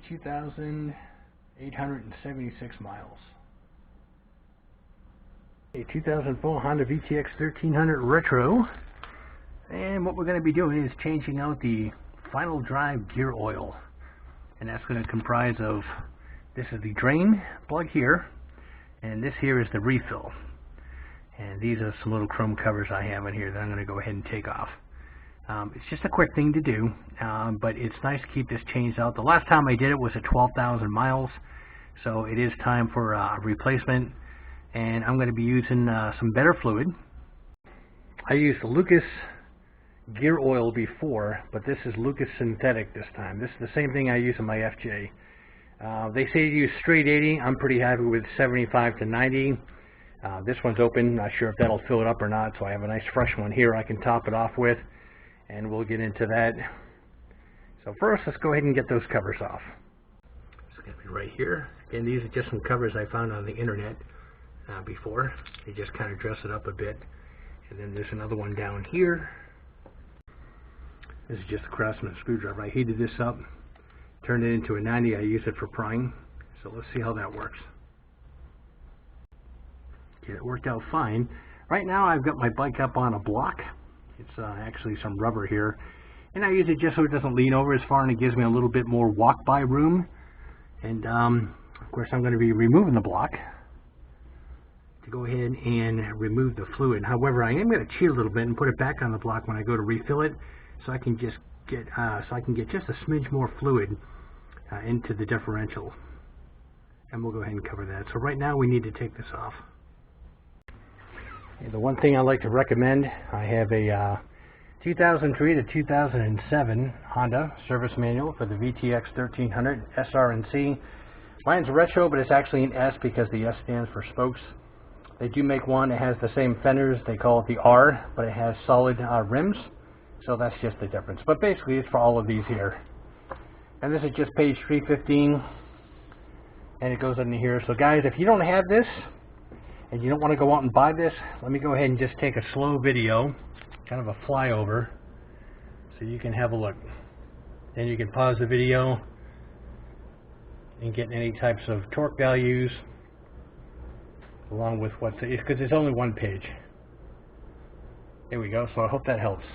22,876 miles. A 2004 Honda VTX 1300 Retro, and what we're going to be doing is changing out the final drive gear oil, and that's going to comprise of, this is the drain plug here, and this here is the refill, and these are some little chrome covers I have in here that I'm going to go ahead and take off. It's just a quick thing to do, but it's nice to keep this changed out. The last time I did it was at 12,000 miles, so it is time for a replacement, and I'm going to be using some better fluid. I used Lucas gear oil before, but this is Lucas synthetic this time. This is the same thing I use in my FJ. They say to use straight 80. I'm pretty happy with 75 to 90. This one's open, not sure if that'll fill it up or not, so I have a nice fresh one here I can top it off with, and we'll get into that. So first, let's go ahead and get those covers off. It's going to be right here, and these are just some covers I found on the internet before. They just kind of dress it up a bit. And then there's another one down here. This is just a Craftsman screwdriver. I heated this up, turned it into a 90. I use it for prying. So let's see how that works. Okay, it worked out fine. Right now I've got my bike up on a block. It's actually some rubber here, and I use it just so it doesn't lean over as far, and it gives me a little bit more walk-by room. And of course I'm going to be removing the block to go ahead and remove the fluid. However, I am going to cheat a little bit and put it back on the block when I go to refill it, so I can just get just a smidge more fluid into the differential, and we'll go ahead and cover that. So right now we need to take this off. The one thing I like to recommend, I have a 2003 to 2007 Honda service manual for the VTX 1300 SR&C. Mine's a retro, but it's actually an S because the S stands for spokes. They do make one that has the same fenders. They call it the R, but it has solid rims, so that's just the difference. But basically it's for all of these here. And this is just page 315, and it goes into here. So guys, if you don't have this, and you don't want to go out and buy this, let me go ahead and just take a slow video, kind of a flyover, so you can have a look. Then you can pause the video and get any types of torque values along with what's, because it's only one page. There we go, so I hope that helps.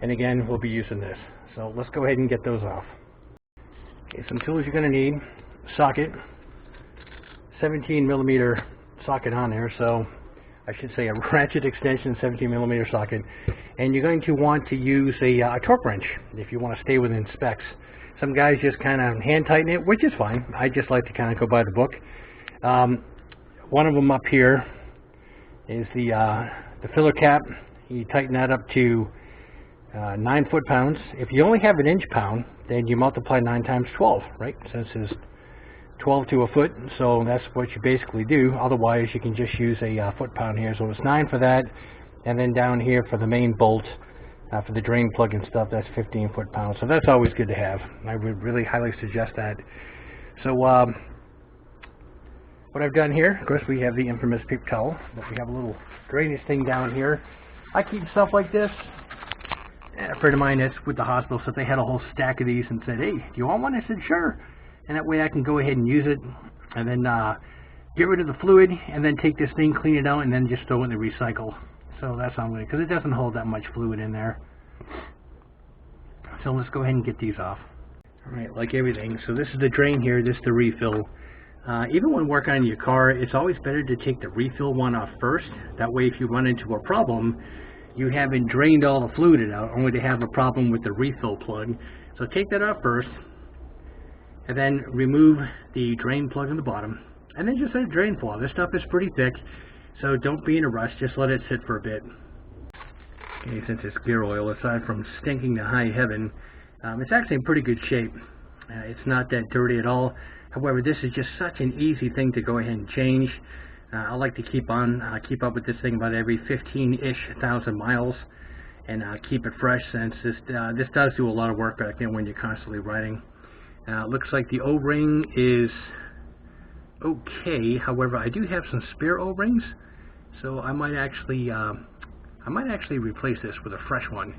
And again, we'll be using this. So let's go ahead and get those off. Okay, some tools you're going to need: socket, 17mm socket on there, so I should say a ratchet extension 17mm socket, and you're going to want to use a torque wrench if you want to stay within specs. Some guys just kind of hand tighten it, which is fine. I just like to kind of go by the book. One of them up here is the filler cap. You tighten that up to 9 foot-pounds. If you only have an inch-pound, then you multiply 9 times 12, right? Since it's 12 to a foot, so that's what you basically do. Otherwise, you can just use a foot-pound here. So it's 9 for that, and then down here for the main bolt, for the drain plug and stuff, that's 15 foot-pounds. So that's always good to have. I would really highly suggest that. So what I've done here, of course, we have the infamous paper towel, but we have a little drainage thing down here. I keep stuff like this. A friend of mine that's with the hospital said they had a whole stack of these and said, "Hey, do you want one?" I said, "Sure." And that way I can go ahead and use it, and then get rid of the fluid, and then take this thing, clean it out, and then just throw it in the recycle. So that's how I'm going to, because it doesn't hold that much fluid in there. So let's go ahead and get these off. Alright, like everything, so this is the drain here, this is the refill. Even when working on your car, it's always better to take the refill one off first. That way if you run into a problem, you haven't drained all the fluid out, only to have a problem with the refill plug. So take that off first, and then remove the drain plug in the bottom, and then just let it drain for a while. This stuff is pretty thick, so don't be in a rush, just let it sit for a bit. Okay, since it's gear oil, aside from stinking to high heaven, it's actually in pretty good shape. It's not that dirty at all. However, this is just such an easy thing to go ahead and change. I like to keep up with this thing about every 15-ish thousand miles, and keep it fresh, since this does do a lot of work back then when you're constantly riding. Looks like the O-ring is okay. However, I do have some spare O-rings, so I might actually replace this with a fresh one.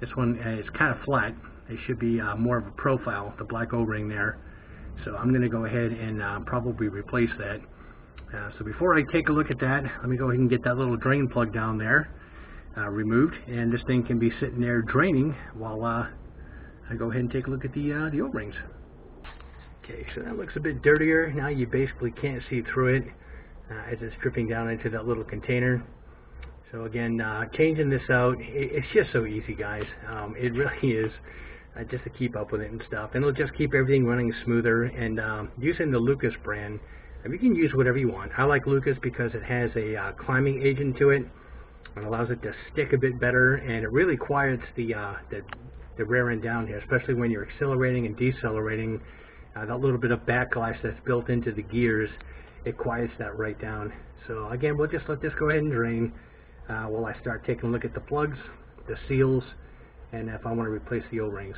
This one is kind of flat, They should be more of a profile, the black O-ring there. So I'm going to go ahead and probably replace that. So before I take a look at that, let me go ahead and get that little drain plug down there removed, and this thing can be sitting there draining while I go ahead and take a look at the O-rings. Okay, so that looks a bit dirtier. Now you basically can't see through it as it's dripping down into that little container. So again, changing this out, it's just so easy, guys. It really is, just to keep up with it and stuff. And it'll just keep everything running smoother. And using the Lucas brand, you can use whatever you want. I like Lucas because it has a climbing agent to it. It allows it to stick a bit better, and it really quiets the rear end down here, especially when you're accelerating and decelerating. That little bit of backlash that's built into the gears, it quiets that right down. So again, we'll just let this go ahead and drain while I start taking a look at the plugs, the seals, and if I want to replace the O-rings.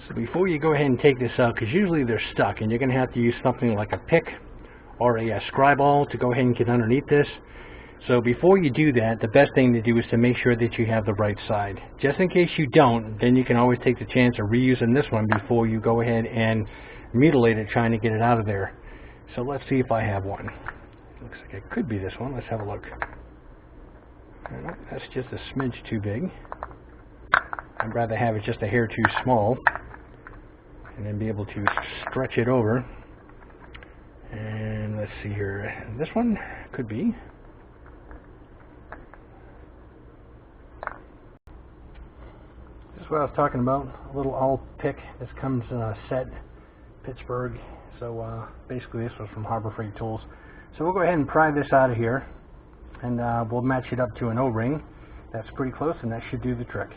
So before you go ahead and take this out, because usually they're stuck, and you're going to have to use something like a pick or a scribe ball to go ahead and get underneath this. So before you do that, the best thing to do is to make sure that you have the right side. Just in case you don't, then you can always take the chance of reusing this one before you go ahead and mutilate it trying to get it out of there. So let's see if I have one. Looks like it could be this one. Let's have a look. That's just a smidge too big. I'd rather have it just a hair too small, and then be able to stretch it over. And let's see here. This one could be. This is what I was talking about. A little all pick. This comes in a set, Pittsburgh. So basically this was from Harbor Freight Tools. So we'll go ahead and pry this out of here, and we'll match it up to an O-ring. That's pretty close, and that should do the trick.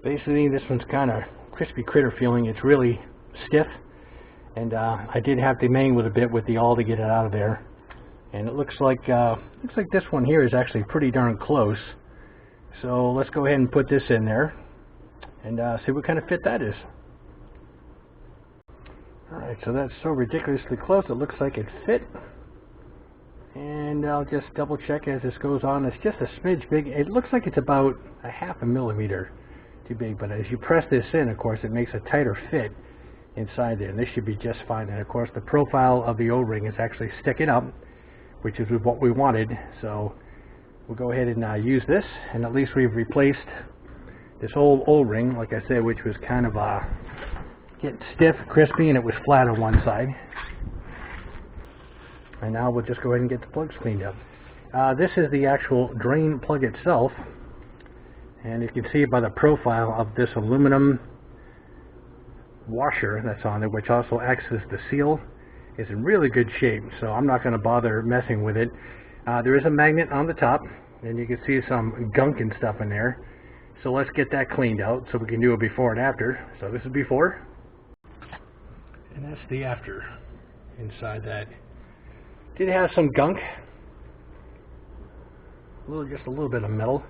Basically, this one's kind of crispy critter feeling. It's really stiff, and I did have to mangle it a bit with the awl to get it out of there. And it looks like this one here is actually pretty darn close. So let's go ahead and put this in there and see what kind of fit that is. Alright, so that's so ridiculously close, it looks like it fit. And I'll just double check as this goes on. It's just a smidge big. It looks like it's about a ½ millimeter too big, but as you press this in, of course, it makes a tighter fit inside there. And this should be just fine. And of course, the profile of the O-ring is actually sticking up, which is what we wanted. So we'll go ahead and use this, and at least we've replaced this old O-ring, like I said, which was kind of getting stiff, crispy, and it was flat on one side. And now we'll just go ahead and get the plugs cleaned up. This is the actual drain plug itself, and you can see by the profile of this aluminum washer that's on there, which also acts as the seal, is in really good shape, so I'm not going to bother messing with it. There is a magnet on the top, and you can see some gunk and stuff in there. So let's get that cleaned out so we can do a before and after. So this is before, and that's the after inside that. Did have some gunk, just a little bit of metal,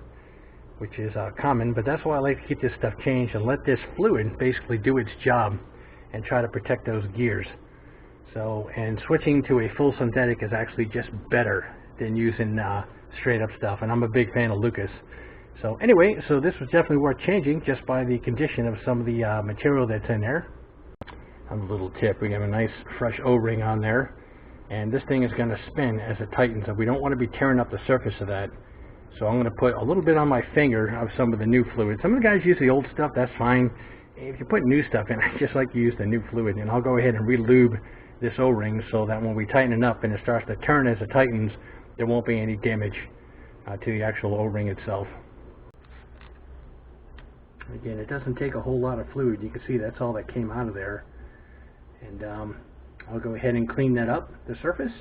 which is common, but that's why I like to keep this stuff changed and let this fluid basically do its job and try to protect those gears. So, and switching to a full synthetic is actually just better than using straight up stuff, and I'm a big fan of Lucas. So anyway, so this was definitely worth changing just by the condition of some of the material that's in there. A little tip, we have a nice fresh O-ring on there, and this thing is going to spin as it tightens, and we don't want to be tearing up the surface of that. So I'm going to put a little bit on my finger of some of the new fluid. Some of the guys use the old stuff, that's fine. If you put new stuff in, I just like to use the new fluid, and I'll go ahead and re-lube this O-ring so that when we tighten it up and it starts to turn as it tightens, there won't be any damage to the actual O-ring itself. Again, it doesn't take a whole lot of fluid. You can see that's all that came out of there. And I'll go ahead and clean that up, the surface,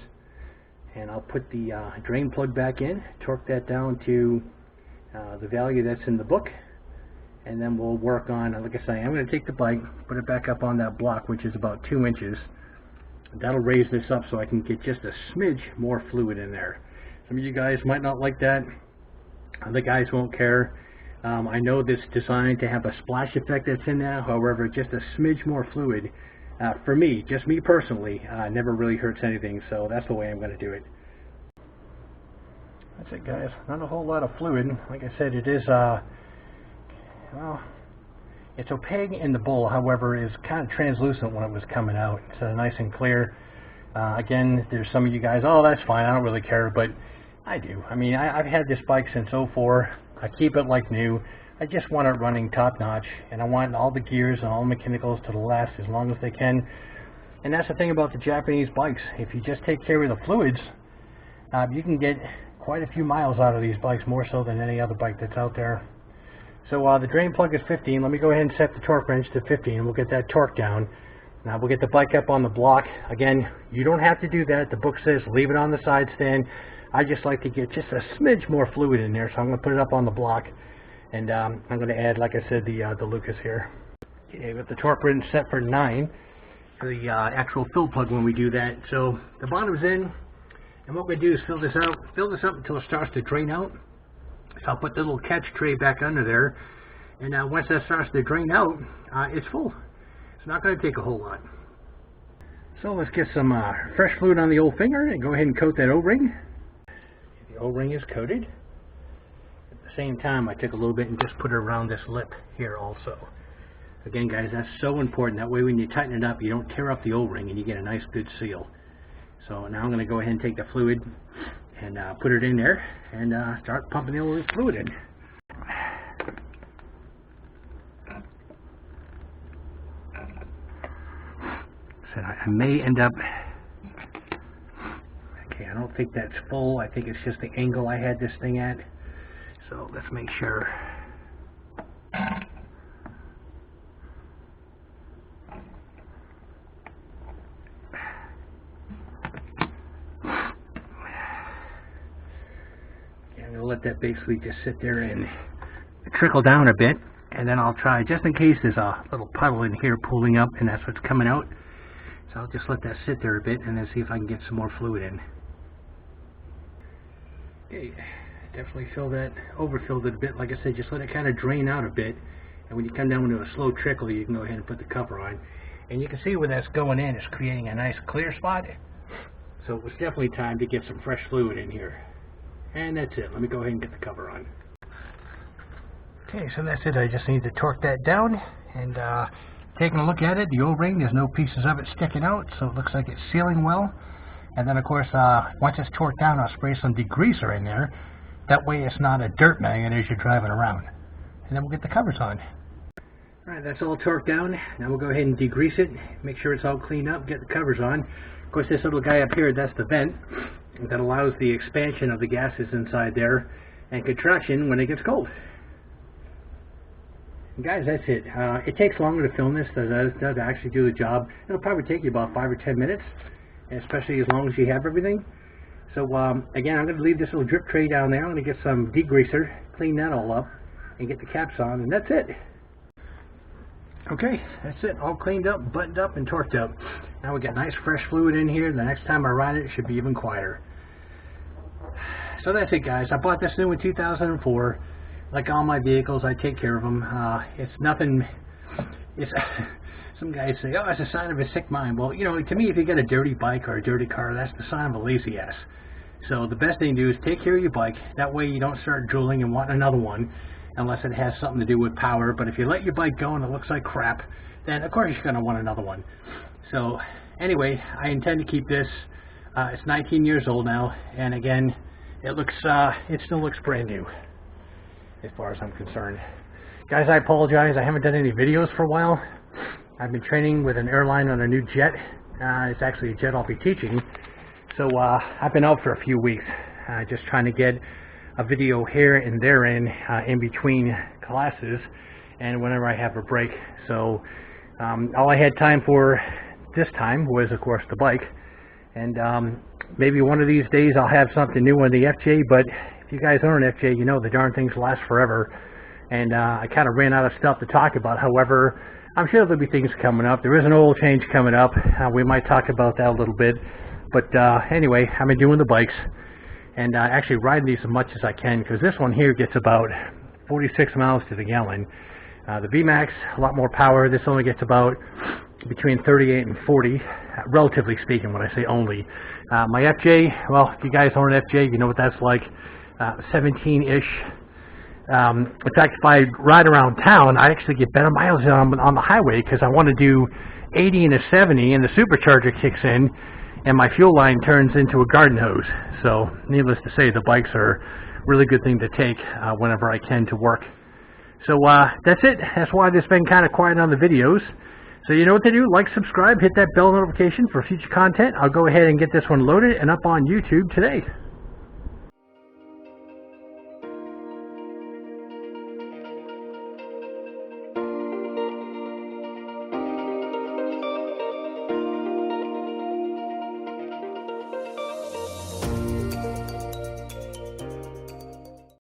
and I'll put the drain plug back in, torque that down to the value that's in the book, and then we'll work on, like I say, I'm going to take the bike, put it back up on that block, which is about 2 inches. That'll raise this up so I can get just a smidge more fluid in there. Some of you guys might not like that. Other guys won't care. I know this is designed to have a splash effect that's in there. However, just a smidge more fluid, for me, just me personally, never really hurts anything. So that's the way I'm going to do it. That's it, guys. Not a whole lot of fluid. Like I said, it is well, it's opaque in the bowl, however, is kind of translucent when it was coming out. It's nice and clear. Again, there's some of you guys, oh, that's fine, I don't really care, but I do. I mean, I've had this bike since '04. I keep it like new. I just want it running top notch, and I want all the gears and all the mechanicals to last as long as they can. And that's the thing about the Japanese bikes. If you just take care of the fluids, you can get quite a few miles out of these bikes, more so than any other bike that's out there. So the drain plug is 15. Let me go ahead and set the torque wrench to 15, and we'll get that torque down. Now we'll get the bike up on the block. Again, you don't have to do that. The book says leave it on the side stand. I just like to get just a smidge more fluid in there, so I'm going to put it up on the block. And I'm going to add, like I said, the Lucas here. Okay, with the torque wrench set for 9 for the actual fill plug when we do that. So the bottom's in, and what we're going to do is fill this up until it starts to drain out. So I'll put the little catch tray back under there, and once that starts to drain out, it's full. It's not going to take a whole lot. So let's get some fresh fluid on the old finger and go ahead and coat that O-ring. The O-ring is coated. At the same time, I took a little bit and just put it around this lip here also. Again, guys, that's so important. That way when you tighten it up, you don't tear up the O-ring and you get a nice good seal. So now I'm going to go ahead and take the fluid and put it in there and start pumping the old fluid in. So I may end up, okay, I don't think that's full. I think it's just the angle I had this thing at. So let's make sure. I'm going to let that basically just sit there and trickle down a bit, and then I'll try, just in case there's a little puddle in here pooling up and that's what's coming out. So I'll just let that sit there a bit and then see if I can get some more fluid in. Okay, definitely overfilled it a bit. Like I said, just let it kind of drain out a bit. And when you come down to a slow trickle, you can go ahead and put the cover on. And you can see where that's going in, it's creating a nice clear spot. So it was definitely time to get some fresh fluid in here. And that's it. Let me go ahead and get the cover on. Okay, so that's it. I just need to torque that down. And taking a look at it, the O-ring, there's no pieces of it sticking out, so it looks like it's sealing well. And then, of course, once it's torqued down, I'll spray some degreaser in there. That way it's not a dirt magnet as you're driving around. And then we'll get the covers on. Alright, that's all torqued down. Now we'll go ahead and degrease it, make sure it's all cleaned up, get the covers on. Of course, this little guy up here, that's the vent that allows the expansion of the gases inside there and contraction when it gets cold. Guys, that's it. It takes longer to film this than it does to actually do the job. It'll probably take you about 5 or 10 minutes, especially as long as you have everything. So again, I'm going to leave this little drip tray down there. I'm going to get some degreaser, clean that all up, and get the caps on, and that's it. Okay, that's it. All cleaned up, buttoned up, and torqued up. Now we got nice fresh fluid in here. The next time I ride it, it should be even quieter. So that's it, guys. I bought this new in 2004. Like all my vehicles, I take care of them. It's nothing. It's some guys say, "Oh, it's a sign of a sick mind." Well, you know, to me, if you get a dirty bike or a dirty car, that's the sign of a lazy ass. So the best thing to do is take care of your bike. That way, you don't start drooling and want another one, unless it has something to do with power. But if you let your bike go and it looks like crap, then of course you're going to want another one. So anyway, I intend to keep this. It's 19 years old now, and again, it still looks brand new, as far as I'm concerned. Guys, I apologize. I haven't done any videos for a while. I've been training with an airline on a new jet. It's actually a jet I'll be teaching. So I've been out for a few weeks, just trying to get a video here and there in between classes and whenever I have a break. So all I had time for this time was, of course, the bike. And maybe one of these days I'll have something new on the FJ, but if you guys own an FJ, you know the darn things last forever. And I kind of ran out of stuff to talk about. However, I'm sure there'll be things coming up. There is an oil change coming up. We might talk about that a little bit. But anyway, I've been doing the bikes and actually riding these as much as I can, because this one here gets about 46 miles to the gallon. The VMAX, a lot more power. This only gets about between 38 and 40, relatively speaking when I say only. My FJ, well, if you guys own an FJ, you know what that's like. 17-ish In fact, if I ride around town, I actually get better mileage on the highway because I want to do 80 and a 70, and the supercharger kicks in, and my fuel line turns into a garden hose. So, needless to say, the bikes are a really good thing to take whenever I can to work. So, that's it. That's why it's been kind of quiet on the videos. So you know what to do. Like, subscribe, hit that bell notification for future content. I'll go ahead and get this one loaded and up on YouTube today.